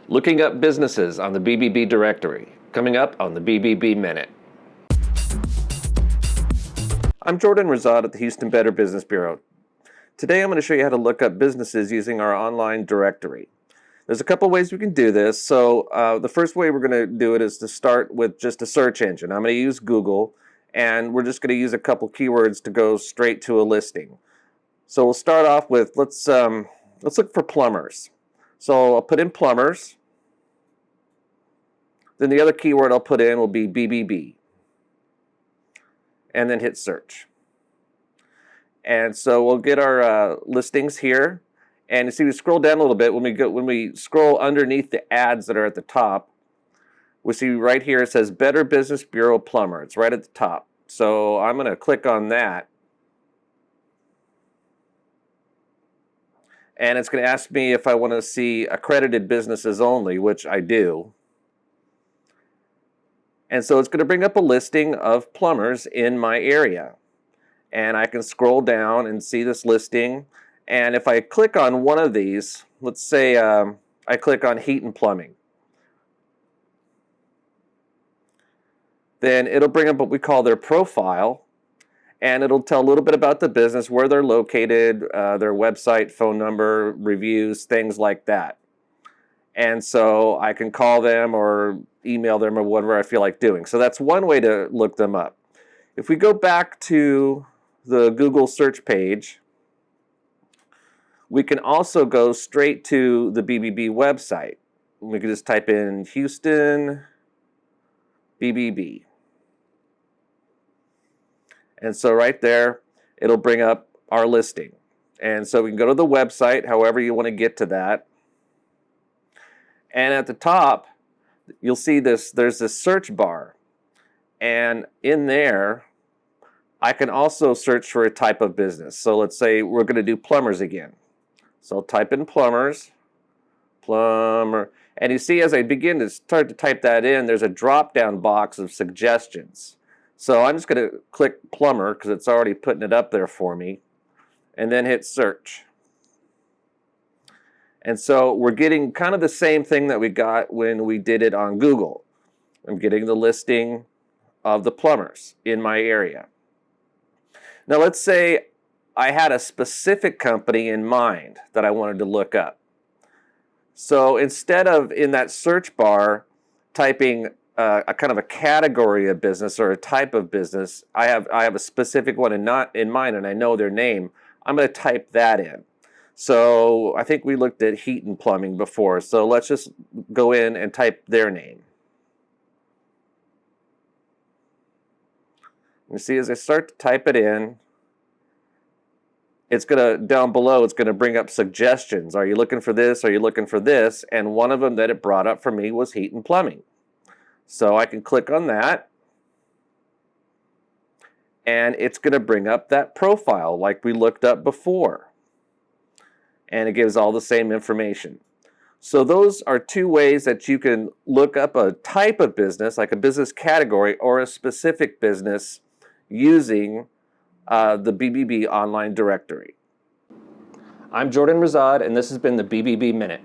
Looking up businesses on the BBB directory, coming up on the BBB Minute. I'm Jordan Razad at the Houston Better Business Bureau. Today I'm going to show you how to look up businesses using our online directory. There's a couple ways we can do this. So the first way we're going to do it is to start with just a search engine. I'm going to use Google, and we're just going to use a couple keywords to go straight to a listing. So we'll start off with, let's look for plumbers. So I'll put in plumbers. Then the other keyword I'll put in will be BBB. And then hit search. And so we'll get our listings here. And you see, we scroll down a little bit. When we scroll underneath the ads that are at the top, we see right here it says Better Business Bureau Plumber. It's right at the top. So I'm going to click on that. And it's going to ask me if I want to see accredited businesses only, which I do. And so it's going to bring up a listing of plumbers in my area. And I can scroll down and see this listing. And if I click on one of these, let's say I click on heat and plumbing, then it'll bring up what we call their profile. And it'll tell a little bit about the business, where they're located, their website, phone number, reviews, things like that. And so I can call them or email them or whatever I feel like doing. So that's one way to look them up. If we go back to the Google search page, we can also go straight to the BBB website. We can just type in Houston BBB. And so right there, it'll bring up our listing. And so we can go to the website, however you want to get to that. And at the top, you'll see there's this search bar. And in there, I can also search for a type of business. So let's say we're going to do plumbers again. So I'll type in plumbers, plumber. And you see, as I begin to start to type that in, there's a drop-down box of suggestions. So I'm just going to click plumber because it's already putting it up there for me, and then hit search. And so we're getting kind of the same thing that we got when we did it on Google. I'm getting the listing of the plumbers in my area. Now let's say I had a specific company in mind that I wanted to look up. So instead of in that search bar typing a kind of a category of business or a type of business, I have a specific one in mind, and I know their name. I'm going to type that in. So I think we looked at heat and plumbing before. So let's just go in and type their name. You see, as I start to type it in, it's going to, down below, it's going to bring up suggestions. Are you looking for this? Are you looking for this? And one of them that it brought up for me was heat and plumbing. So I can click on that, and it's going to bring up that profile like we looked up before. And it gives all the same information. So those are two ways that you can look up a type of business, like a business category or a specific business, using the BBB Online Directory. I'm Jordan Razad, and this has been the BBB Minute.